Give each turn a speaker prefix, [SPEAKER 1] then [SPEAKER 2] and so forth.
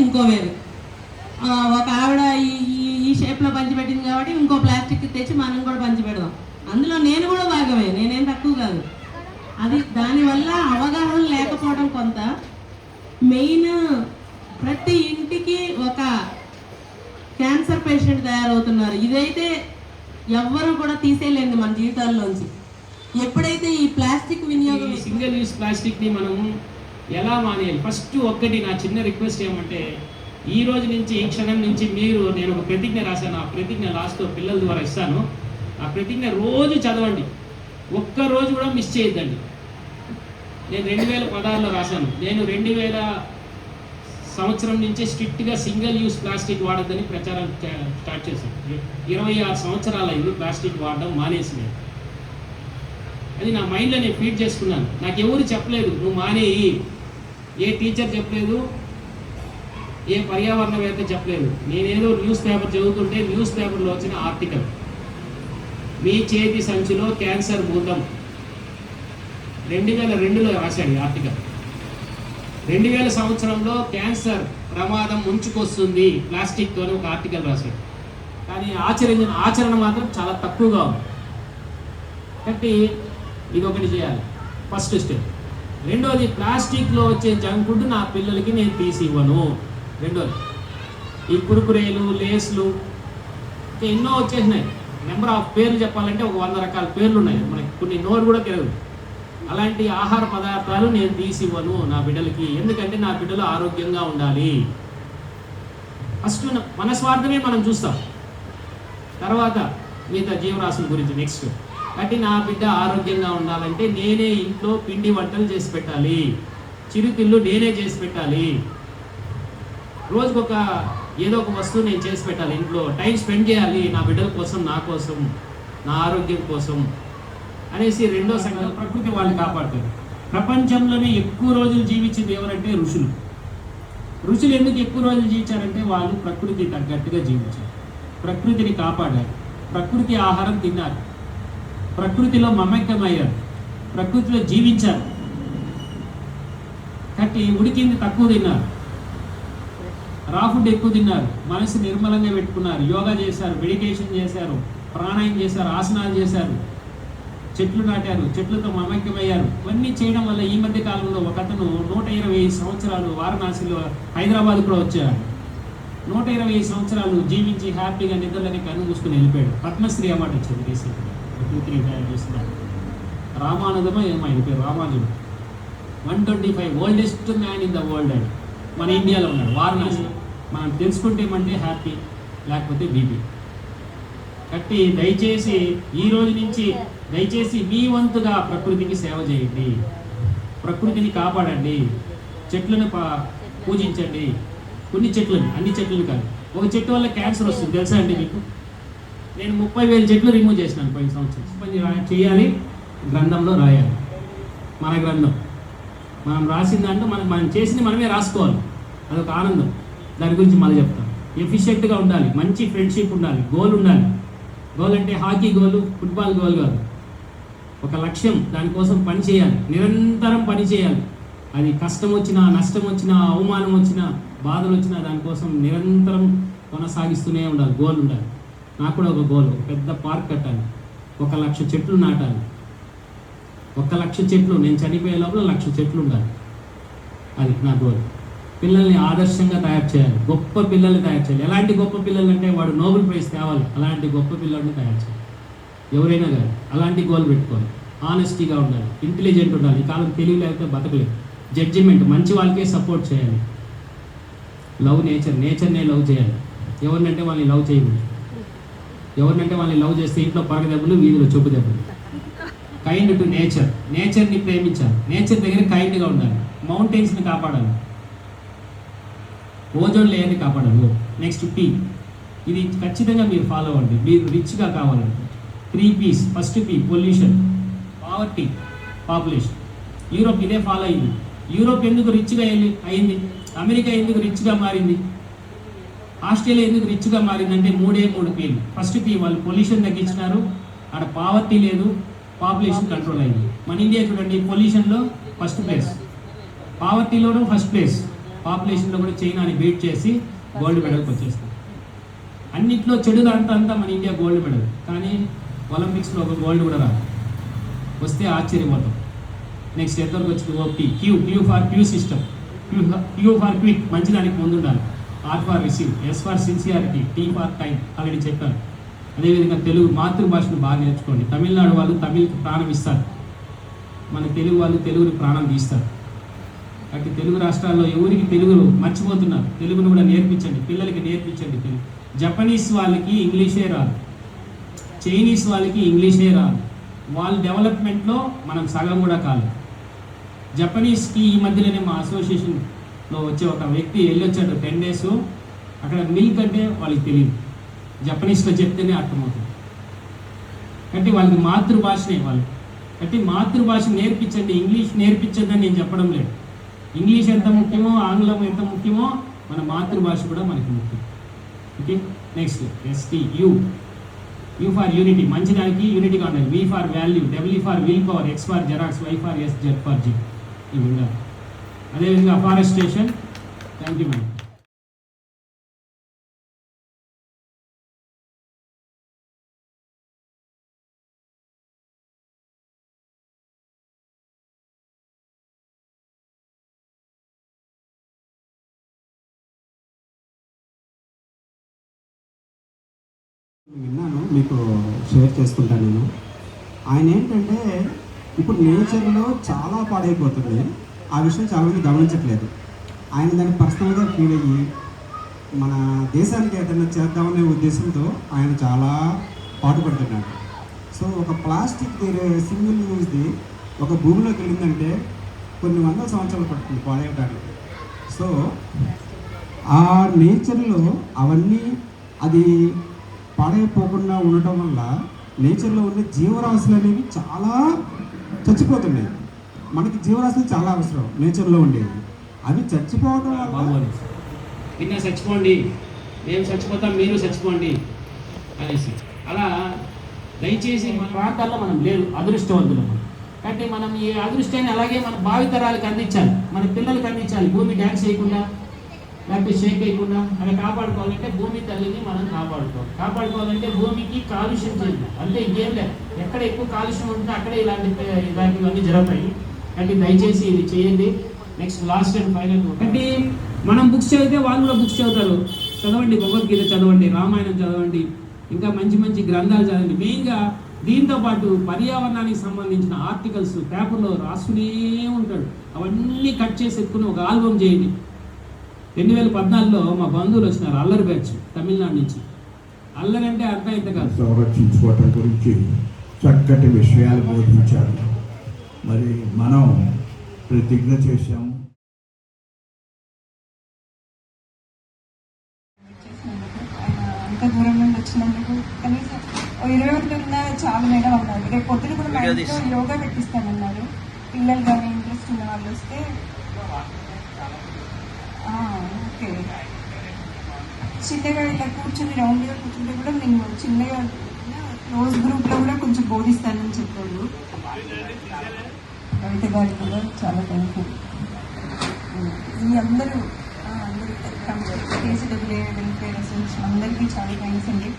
[SPEAKER 1] ఇంకో వేరు. ఒక ఆవిడ ఈ ఈ షేప్లో పంచిపెట్టింది కాబట్టి ఇంకో ప్లాస్టిక్ తెచ్చి మనం కూడా పంచిపెడదాం. అందులో నేను కూడా భాగమే, నేనేం తక్కువ కాదు. అది దానివల్ల అవగాహన లేకపోవడం కొంత. మెయిన్ ప్రతి ఇంటికి ఒక క్యాన్సర్ పేషెంట్ తయారవుతున్నారు. ఇదైతే ఎవ్వరు కూడా తీసేయలేండి మన జీవితాల్లోంచి. ఎప్పుడైతే ఈ ప్లాస్టిక్ వినియోగం,
[SPEAKER 2] సింగిల్ యూస్ ప్లాస్టిక్ని మనం ఎలా మానేయాలి? ఫస్ట్ ఒక్కటి నా చిన్న రిక్వెస్ట్ ఏమంటే, ఈ రోజు నుంచి ఈ క్షణం నుంచి నేను ఒక ప్రతిజ్ఞ రాశాను. ఆ ప్రతిజ్ఞ లాస్ట్లో పిల్లల ద్వారా ఇస్తాను. ఆ ప్రతిజ్ఞ రోజు చదవండి, ఒక్క రోజు కూడా మిస్ చేయొద్దండి. నేను 2016లో రాశాను. నేను 2000 సంవత్సరం నుంచి స్ట్రిక్ట్గా సింగిల్ యూస్ ప్లాస్టిక్ వాడద్దని ప్రచారం స్టార్ట్ చేశాను. 26 సంవత్సరాలు అయింది ప్లాస్టిక్ వాడడం మానేసి. నేను అది నా మైండ్లో నేను ఫీడ్ చేసుకున్నాను. నాకు ఎవరు చెప్పలేదు నువ్వు మానేయి, ఏ టీచర్ చెప్పలేదు, ఏ పర్యావరణవేత్త చెప్పలేదు. నేనేదో న్యూస్ పేపర్ చదువుతుంటే న్యూస్ పేపర్లో వచ్చిన ఆర్టికల్, మీ చేతి సంచిలో క్యాన్సర్ భూతం, 2002లో రాశాడు ఈ ఆర్టికల్. 2000 సంవత్సరంలో క్యాన్సర్ ప్రమాదం ముంచుకొస్తుంది ప్లాస్టిక్తో ఒక ఆర్టికల్ రాశాడు. కానీ ఆచరణ మాత్రం చాలా తక్కువగా ఉంది. కాబట్టి ఇది ఒకటి చేయాలి, ఫస్ట్ స్టెప్. రెండోది, ప్లాస్టిక్లో వచ్చే జంక్ ఫుడ్ నా పిల్లలకి నేను తీసి ఇవ్వను. రెండోది, ఈ కురుకురేలు, లేస్లు ఎన్నో వచ్చేసినాయి. నెంబర్ ఆఫ్ పేర్లు చెప్పాలంటే ఒక 100 రకాల పేర్లు ఉన్నాయి, మనకి కొన్ని నోరు కూడా తెలియదు. అలాంటి ఆహార పదార్థాలు నేను తీసి ఇవ్వను నా బిడ్డలకి. ఎందుకంటే నా బిడ్డలు ఆరోగ్యంగా ఉండాలి. ఫస్ట్ మన స్వార్థమే మనం చూస్తాం, తర్వాత మిగతా జీవరాశుల గురించి నెక్స్ట్. కాబట్టి నా బిడ్డ ఆరోగ్యంగా ఉండాలంటే నేనే ఇంట్లో పిండి వంటలు చేసి పెట్టాలి, చిరుతిళ్ళు నేనే చేసి పెట్టాలి, రోజుకొక ఏదో ఒక వస్తువు నేను చేసి పెట్టాలి, ఇంట్లో టైం స్పెండ్ చేయాలి నా బిడ్డల కోసం, నా కోసం, నా ఆరోగ్యం కోసం అనేసి. రెండో సంగతి, ప్రకృతి వాళ్ళని కాపాడుతుంది. ప్రపంచంలోనే ఎక్కువ రోజులు జీవించింది ఎవరంటే ఋషులు. ఋషులు ఎందుకు ఎక్కువ రోజులు జీవించారంటే వాళ్ళు ప్రకృతి తగ్గట్టుగా జీవించారు, ప్రకృతిని కాపాడారు, ప్రకృతి ఆహారం తిన్నారు, ప్రకృతిలో మమేకమయ్యారు, ప్రకృతిలో జీవించారు. కాబట్టి ఉడికింది తక్కువ తిన్నారు, రా ఫుడ్ ఎక్కువ తిన్నారు, మనసు నిర్మలంగా పెట్టుకున్నారు, యోగా చేశారు, మెడిటేషన్ చేశారు, ప్రాణాయామం చేశారు, ఆసనాలు చేశారు, చెట్లు నాటారు, చెట్లతో మమేకమయ్యారు. ఇవన్నీ చేయడం వల్ల ఈ మధ్య కాలంలో ఒక అతను 120 సంవత్సరాలు వారణాసిలో, హైదరాబాద్ కూడా వచ్చారు. 120 సంవత్సరాలు జీవించి హ్యాపీగా నిద్రలని కన్ను మూసుకుని వెళ్ళిపోయాడు. పద్మశ్రీ అవార్డు వచ్చింది రీసెంట్గా, 2-3 చేస్తున్నారు. రామానుజమో ఏమో ఆయన పేరు, రామానుజుడు. 125 oldest man in the world అని మన ఇండియాలో ఉన్నాడు, వారణాసి. మనం తెలుసుకుంటే ఏమంటే హ్యాపీ, లేకపోతే బీపీ. కాబట్టి దయచేసి ఈ రోజు నుంచి దయచేసి మీ వంతుగా ప్రకృతికి సేవ చేయండి, ప్రకృతిని కాపాడండి, చెట్లను పూజించండి. కొన్ని చెట్లను, అన్ని చెట్లను కాదు. ఒక చెట్టు వల్ల క్యాన్సర్ వస్తుంది తెలుసా అండి మీకు? నేను 30,000 చెట్లు రిమూవ్ చేసినాను పోయిన సంవత్సరం. పని చేయాలి, గ్రంథంలో రాయాలి. మన గ్రంథం మనం రాసిన దాంట్లో మనం చేసింది మనమే రాసుకోవాలి, అదొక ఆనందం. దాని గురించి మళ్ళీ చెప్తాను. ఎఫిషియెంట్గా ఉండాలి, మంచి ఫ్రెండ్షిప్ ఉండాలి, గోల్ ఉండాలి. గోల్ అంటే హాకీ గోలు, ఫుట్బాల్ గోల్ కాదు. ఒక లక్ష్యం, దానికోసం పని చేయాలి, నిరంతరం పని చేయాలి. అది కష్టం వచ్చినా, నష్టం వచ్చినా, అవమానం వచ్చినా, బాధలు వచ్చినా దానికోసం నిరంతరం కొనసాగిస్తూనే ఉండాలి. గోల్ ఉండాలి. నాకు కూడా ఒక గోల్, ఒక పెద్ద పార్క్ కట్టాలి, 1,00,000 చెట్లు నాటాలి. 1,00,000 చెట్లు, నేను చనిపోయే లోపల 1,00,000 చెట్లు ఉండాలి. అది నా గోల్. పిల్లల్ని ఆదర్శంగా తయారు చేయాలి, గొప్ప పిల్లల్ని తయారు చేయాలి. ఎలాంటి గొప్ప పిల్లలు అంటే వాడు నోబెల్ ప్రైజ్ తేవాలి, అలాంటి గొప్ప పిల్లల్ని తయారు చేయాలి. ఎవరైనా కానీ అలాంటి గోల్ పెట్టుకోవాలి. ఆనెస్టీగా ఉండాలి, ఇంటెలిజెంట్ ఉండాలి. ఈ కాలం తెలివి లేకపోతే బతకలేదు. జడ్జిమెంట్, మంచి వాళ్ళకే సపోర్ట్ చేయాలి. లవ్ నేచర్నే లవ్ చేయాలి. ఎవరినంటే వాళ్ళని లవ్ చేయకూడదు. ఎవరినంటే వాళ్ళని లవ్ చేస్తే ఇంట్లో పరగ దెబ్బలు, వీధిలో చెప్పు దెబ్బలు. కైండ్ టు నేచర్ని ప్రేమించాలి, నేచర్ దగ్గర కైండ్గా ఉండాలి, మౌంటైన్స్ని కాపాడాలి, ఓజోన్ లేయర్ని కాపాడాలి. నెక్స్ట్ పీ, ఇది ఖచ్చితంగా మీరు ఫాలో అవ్వండి మీరు రిచ్గా కావాలంటే. 3 P's. First P pollution, poverty, population. Europe ఇదే ఫాలో అయింది. యూరోప్ ఎందుకు రిచ్గా అయింది? అమెరికా ఎందుకు రిచ్గా మారింది? ఆస్ట్రేలియా ఎందుకు రిచ్గా మారిందంటే 3 P'లు. ఫస్ట్ పీ, వాళ్ళు పొల్యూషన్ తగ్గించినారు, అక్కడ పావర్టీ లేదు, పాపులేషన్ కంట్రోల్ అయింది. మన ఇండియా చూడండి, పొల్యూషన్లో ఫస్ట్ ప్లేస్, పావర్టీలోనూ ఫస్ట్ ప్లేస్, పాపులేషన్లో కూడా చైనాని బీట్ చేసి గోల్డ్ మెడల్కి వచ్చేస్తాం. అన్నిట్లో చెడులు అంతా మన ఇండియా గోల్డ్ మెడల్, కానీ ఒలింపిక్స్లో ఒక గోల్డ్ కూడా రాదు. వస్తే ఆశ్చర్యపోతాం. నెక్స్ట్ ఎంతవరకు వచ్చింది OP Q for queue system, Q for quick, మంచిదానికి ముందు ఉండాలి. R for receive, S for sincerity, T for time already చెప్పాను. అదేవిధంగా తెలుగు మాతృభాషను బాగా నేర్చుకోండి. తమిళనాడు వాళ్ళు తమిళ్కి ప్రాణం ఇస్తారు, మన తెలుగు వాళ్ళు తెలుగుని ప్రాణం తీస్తారు. కాబట్టి తెలుగు రాష్ట్రాల్లో ఎవరికి తెలుగు మర్చిపోతున్నారు, తెలుగును కూడా నేర్పించండి, పిల్లలకి నేర్పించండి. తెలుగు జపనీస్ వాళ్ళకి ఇంగ్లీషే రాదు, చైనీస్ వాళ్ళకి ఇంగ్లీషే రాదు. వాళ్ళ డెవలప్మెంట్లో మనం సగం కూడా కాలేదు. జపనీస్కి ఈ మధ్యలోనే మా అసోసియేషన్లో వచ్చే ఒక వ్యక్తి వెళ్ళొచ్చాడు 10 days. అక్కడ మిల్క్ అంటే వాళ్ళకి తెలియదు, జపనీస్లో చెప్తేనే అర్థమవుతుంది. కాబట్టి వాళ్ళకి మాతృభాషనే వాళ్ళు. కాబట్టి మాతృభాష నేర్పించండి, ఇంగ్లీష్ నేర్పించద్దని నేను చెప్పడం లేదు. ఇంగ్లీష్ ఎంత ముఖ్యమో, ఆంగ్లం ఎంత ముఖ్యమో, మన మాతృభాష కూడా మనకి ముఖ్యం. Okay, next ST U for unity, మంచిదానికి యూనిటీగా ఉండాలి. V for value, W for will power, X for xerox, Y for yes, Z for G. ఈ విధంగా అదేవిధంగా అఫారెస్టేషన్. Thank you madam.
[SPEAKER 3] విన్నాను, మీకు షేర్ చేసుకుంటాను నేను. ఆయన ఏంటంటే ఇప్పుడు నేచర్లో చాలా పాడైపోతుంది, ఆ విషయం చాలామంది గమనించట్లేదు. ఆయన దాన్ని పర్సనల్గా ఫీల్ అయ్యి మన దేశానికి ఏదైనా చేద్దామనే ఉద్దేశంతో ఆయన చాలా పాటుపడుతున్నాడు. సో ఒక ప్లాస్టిక్ సింగిల్ యూజ్ది ఒక భూమిలోకి వెళ్ళిందంటే కొన్ని వందల సంవత్సరాలు పడుతుంది పాడేయడానికి. సో ఆ నేచర్లో అవన్నీ అది పాడైపోకుండా ఉండటం వల్ల నేచర్లో ఉండే జీవరాశులు అనేవి చాలా చచ్చిపోతున్నాయి. మనకి జీవరాశులు చాలా అవసరం నేచర్లో ఉండేవి, అవి చచ్చిపోవడం వల్ల
[SPEAKER 2] నిన్న చచ్చిపోండి, మేము చచ్చిపోతాం, మీరు చచ్చిపోండి అనేసి అలా దయచేసి మన ప్రాంతాల్లో మనం లేదు, అదృష్టవంతులు. కాబట్టి మనం ఈ అదృష్టాన్ని అలాగే మన భావితరాలకు అందించాలి, మన పిల్లలకు అందించాలి. భూమి డ్యాన్స్ చేయకుండా, లేకపోతే షేక్ చేయకుండా అలా కాపాడుకోవాలంటే భూమి తల్లిని మనం కాపాడుకోవాలంటే భూమికి కాలుష్యం చేయదు, అంతే, ఇంకేం లేదు. ఎక్కడ ఎక్కువ కాలుష్యం ఉంటే అక్కడే ఇలాంటివన్నీ జరుగుతాయి. కాబట్టి దయచేసి ఇది చేయండి. Next last and final. అంటే మనం బుక్స్ చదివితే వాళ్ళు కూడా బుక్స్ చదువుతారు. చదవండి, భగవద్గీత చదవండి, రామాయణం చదవండి, ఇంకా మంచి మంచి గ్రంథాలు చదవండి. మెయిన్గా దీంతో పాటు పర్యావరణానికి సంబంధించిన ఆర్టికల్స్ పేపర్లో రాస్తూనే ఉంటాడు. అవన్నీ కట్ చేసి ఎత్తుకుని ఒక ఆల్బమ్ చేయండి. 2014లో మా బంధువులు వచ్చినారు, అల్లరి బ్యాచ్, తమిళనాడు నుంచి. అల్లరి అంటే అర్థం ఇంత కాదు,
[SPEAKER 4] సంరక్షించుకోవటం గురించి చక్కటి విషయాలు బోధించారు. మరి మనం ప్రతిజ్ఞ చేశాము.
[SPEAKER 5] అంత దూరం నుండి వచ్చినందుకు కనీసం 20 రోజులు ఉన్నా చాలా మేడం అన్నారు. రేపు పొద్దున కూడా మా ఇంట్లో యోగా పెట్టిస్తామన్నారు. పిల్లలు కానీ ఇంట్రెస్ట్ ఉన్న వాళ్ళు వస్తే ఓకే. చిన్నగా ఇలా కూర్చుని రౌండ్గా కూర్చుంటే కూడా నేను చిన్నగా క్లోజ్ గ్రూప్లో కూడా కొంచెం బోధిస్తానని చెప్పారు. కవిత గారికి కూడా చాలా థ్యాంక్ యూ. ఈ అందరూ కేసీడబ్ల్యూఏ వెల్ఫేర్ అసోసియేషన్ అందరికీ చాలా థ్యాంక్స్ అండి.